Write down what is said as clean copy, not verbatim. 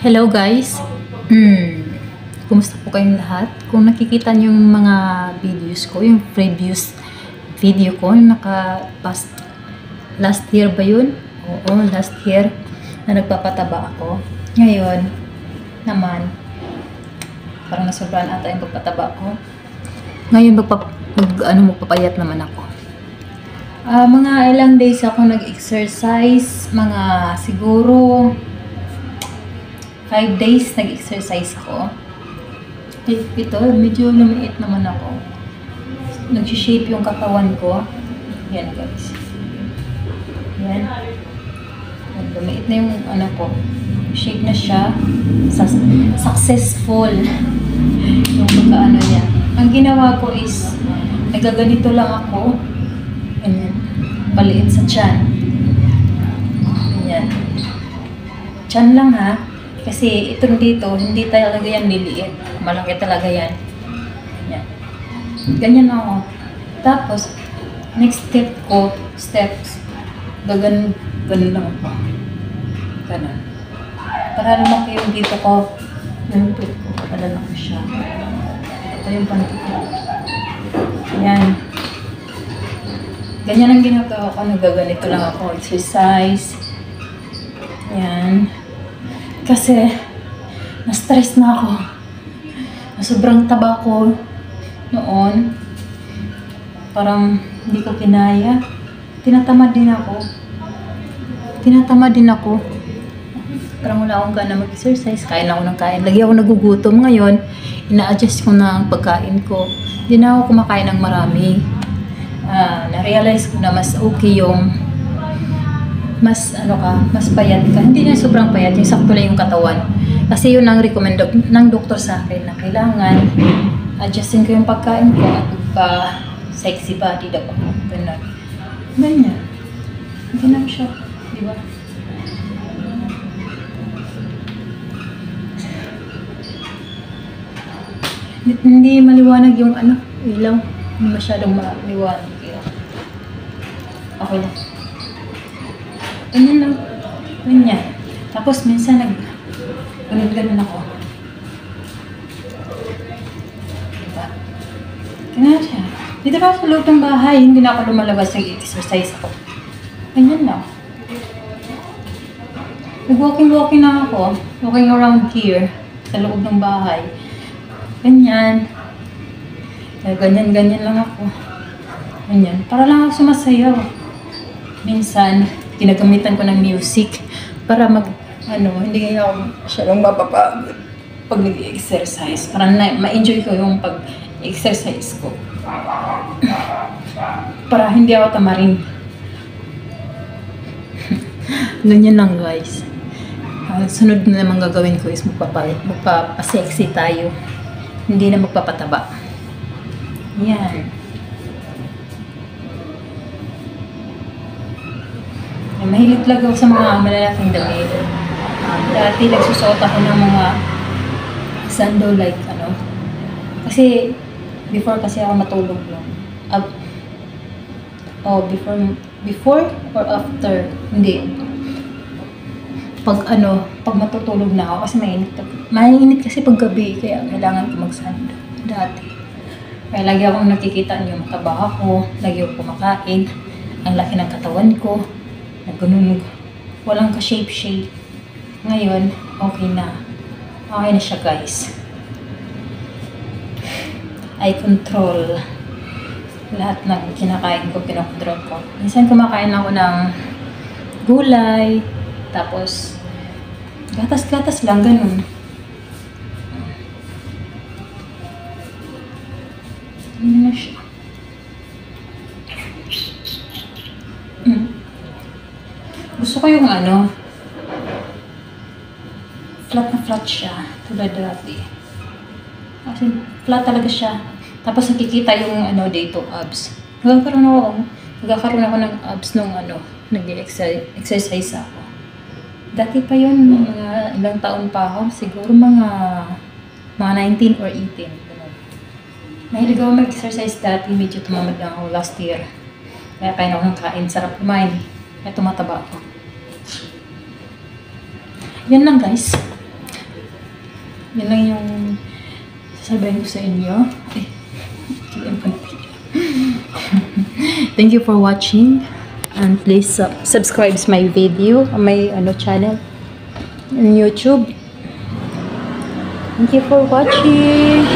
Hello guys. Kumusta po kayong lahat? Kung nakikita niyo yung mga videos ko, yung previous video ko, yung naka-past last year ba yun? Oo, last year na nagpapataba ako. Ngayon naman, parang nasobrahan ata yung pagpataba ko. Ngayon magpapayat naman ako. Mga ilang days ako nag-exercise, mga siguro 5 days nag-exercise ko. Ito, medyo lumiit naman ako. Nag-shape yung katawan ko. Yan guys. Yan. Lumiit na yung ano ko. Shape na siya. Successful. Yung pagkaano niya. Ang ginawa ko is, nagaganito lang ako. Ganyan. Paliit sa tiyan. Ganyan. Tiyan lang ha. Kasi itong dito, hindi talaga yan liliit. Malaki talaga yan. Yan. Ganyan ako. Tapos, next steps, ganun lang ako. Ganun. Para lumaki yung dito ko, yung dito ko, padala ko siya. Ito yung panty ko. Yan. Ganyan ang ginagawa ko. Nagaganito lang ako. Exercise. Yan. Kasi, na-stress na ako. Sobrang taba ko noon. Parang hindi ko kinaya. Tinatamad din ako. Parang wala akong gana mag-exercise. Kain ako ng kain. Lagi ako nagugutom. Ngayon, ina-adjust ko na ang pagkain ko. Hindi na ako kumakain ng marami. Na-realize ko na mas okay yung mas payat ka. Hindi na sobrang payat, yung sakto lang yung katawan. Kasi yun ang recommend ng doktor sa akin na kailangan adjustin ko yung pagkain ko at sexy body daw ako. Ganyan. Ganyan siya. Di ba? Hindi maliwanag yung ilaw. Hindi masyadong maliwanag. Okay lang. Ganyan lang. Ganyan. Tapos minsan ganun ako. Diba? Ganyan siya. Dito ba sa loob ng bahay, hindi na ako lumalabas, nag-exercise ako. Ganyan lang. Nag-walking na ako. Walking around here. Sa loob ng bahay. Ganyan. Ganyan lang ako. Ganyan. Para lang ako sumasayaw. Minsan, ginagamitan ko ng music para hindi ako masyadong mapapagod pag nag-exercise. Para ma-enjoy ko yung pag-exercise ko. Para hindi ako tamarin. Ganyan lang guys. Sunod na naman gagawin ko is magpapasexy tayo. Hindi na magpapataba. Yan. Mahilig lang ako sa mga malalaking damit. Dati nagsusot ako ng mga sando like Kasi before kasi ako matulog lang. Before or after? Hindi. Pag matutulog na ako kasi mainit kasi pag gabi kaya kailangan ko magsando. Dati. Kaya lagi akong nakikita niyo mataba ako, lagi ako kumakain. Ang laki ng katawan ko. Ganun, walang ka-shape. Ngayon, okay na. Okay na siya guys. I control lahat ng kinakain ko, pinokontrol ko. Minsan kumakain ako ng gulay, tapos gatas lang, ganun. Ganun na siya. Gusto ko yung flat siya, tulad dati. Kasi flat talaga siya. Tapos nakikita yung dito, abs. Nagkakaroon ako ng abs nung nag-exercise ako. Dati pa yun, mga ilang taon pa ako, siguro mga 19 or 18. Mahilig ako mag-exercise dati, medyo tumamad lang ako last year. Kaya kain ako ng kain, sarap kumain. Kaya tumataba ako. Yan lang guys. Yan lang yung sasabihin ko sa inyo. Eh, thank you for watching. And please subscribe to my video on my channel on YouTube. Thank you for watching.